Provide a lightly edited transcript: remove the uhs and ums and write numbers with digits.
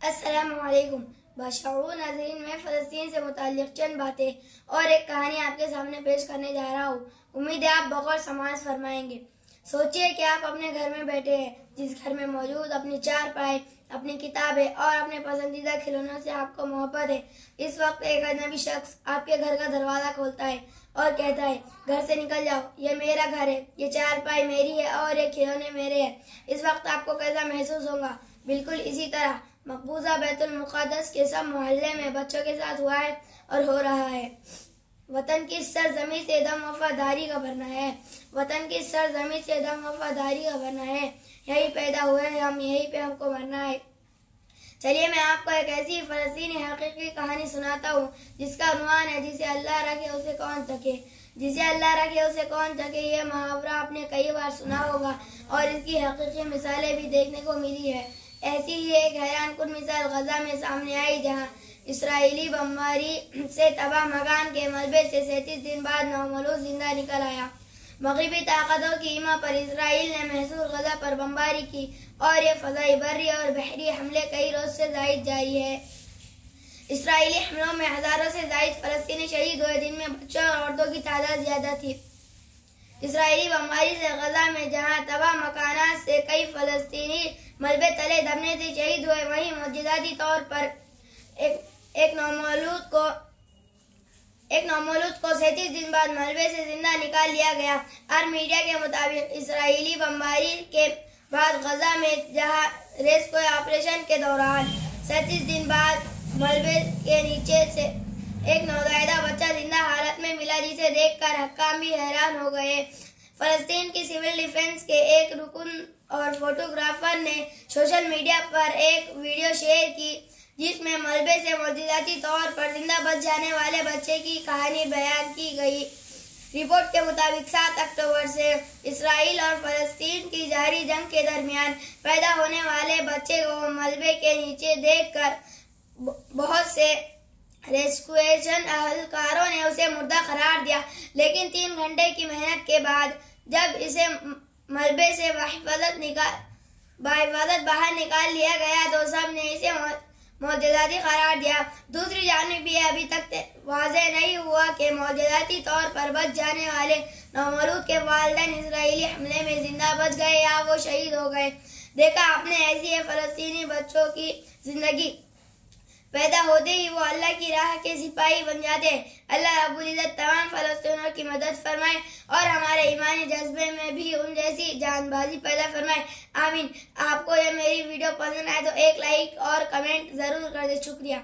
अस्सलामुअलैकुम बशऊर नाज़रीन, मैं फ़लस्तीन से मुताल्लिक़ चंद बातें और एक कहानी आपके सामने पेश करने जा रहा हूँ। उम्मीद है आप बग़ौर समाज फरमाएंगे। सोचिए कि आप अपने घर में बैठे हैं, जिस घर में मौजूद अपनी चारपाई, अपनी किताबें और अपने पसंदीदा खिलौनों से आपको मोहब्बत है। इस वक्त एक अजनबी शख्स आपके घर का दरवाज़ा खोलता है और कहता है, घर से निकल जाओ, ये मेरा घर है, ये चारपाई मेरी है और ये खिलौने मेरे हैं। इस वक्त आपको कैसा महसूस होगा? बिल्कुल इसी तरह मकबूजा बैतुल मुक़द्दस के सब मोहल्ले में बच्चों के साथ हुआ है और हो रहा है। वतन की सरजमी से दम वफादारी का भरना है, वतन की सरजमी से दम वफादारी का भरना है। यही पैदा हुए हैं हम, यही पे हमको मरना है। चलिए मैं आपको एक ऐसी फ़लस्तीनी हकीकी कहानी सुनाता हूँ जिसका उन्वान है, जिसे अल्लाह रखे उसे कौन थके, जिसे अल्लाह रखे उसे कौन थके। ये मुहावरा आपने कई बार सुना होगा और इसकी हकीकी मिसालें भी देखने को मिली है। ऐसी ही एक हैरानकुन मिसाल गजा में सामने आई, जहाँ इसराइली बमबारी से तबाह मकान के मलबे से 37 दिन बाद नौमौलूद जिंदा निकल आया। मगरिबी ताकतों की हिमा पर इसराइल ने महसूर गजा पर बमबारी की और ये फजाई, बर्री और बहरी हमले कई रोज से जायद जारी है। इसराइली हमलों में हजारों से जायद फलस्तीनी शहीद हुए, जिनमें बच्चों और औरतों की तादाद ज्यादा थी। इसराइली बमबारी से गजा में जहां तबाह मकानात से कई फलस्तीनी मलबे तले दबने से शहीद हुए, वहीं मौजूदाती तौर पर एक नौमौलूद को 37 दिन बाद मलबे से जिंदा निकाल लिया गया। अरब मीडिया के मुताबिक इसराइली बमबारी के बाद गजा में जहां रेस्क्यू ऑपरेशन के दौरान 37 दिन बाद मलबे के नीचे से एक नौज़ायदा बच्चा जिंदा हालत में मिला, जिसे देखकर हक्काम भी हैरान हो गए। फलस्तीन की सिविल डिफेंस के एक रुकन और फोटोग्राफर ने सोशल मीडिया पर एक वीडियो शेयर की, जिसमें मलबे से मौजूदाती तौर पर जिंदा बच जाने वाले बच्चे की कहानी बयान की गई। रिपोर्ट के मुताबिक 7 अक्टूबर से इसराइल और फलस्तीन की जारी जंग के दरमियान पैदा होने वाले बच्चे को मलबे के नीचे देखकर बहुत से रेस्क्यूएशन अहलकारों ने उसे मुर्दा करार दिया, लेकिन 3 घंटे की मेहनत के बाद जब इसे मलबे से बाहिफाजत बाहर निकाल लिया गया तो सब ने इसे मौजूदाती करार दिया। दूसरी जानिब भी अभी तक वाज़ेह नहीं हुआ कि मौजूदाती तौर पर बच जाने वाले नौमौलूद के वालिदैन इसराइली हमले में जिंदा बच गए या वो शहीद हो गए। देखा आपने, ऐसी है फलस्तीनी बच्चों की जिंदगी। पैदा होते ही वो अल्लाह की राह के सिपाही बन जाते हैं। अल्लाह रब्बुल इज़्ज़त तमाम फलस्तीनियों की मदद फरमाए और हमारे ईमानी जज्बे में भी उन जैसी जानबाजी पैदा फरमाए, आमीन। आपको ये मेरी वीडियो पसंद आए तो एक लाइक और कमेंट जरूर कर दे। शुक्रिया।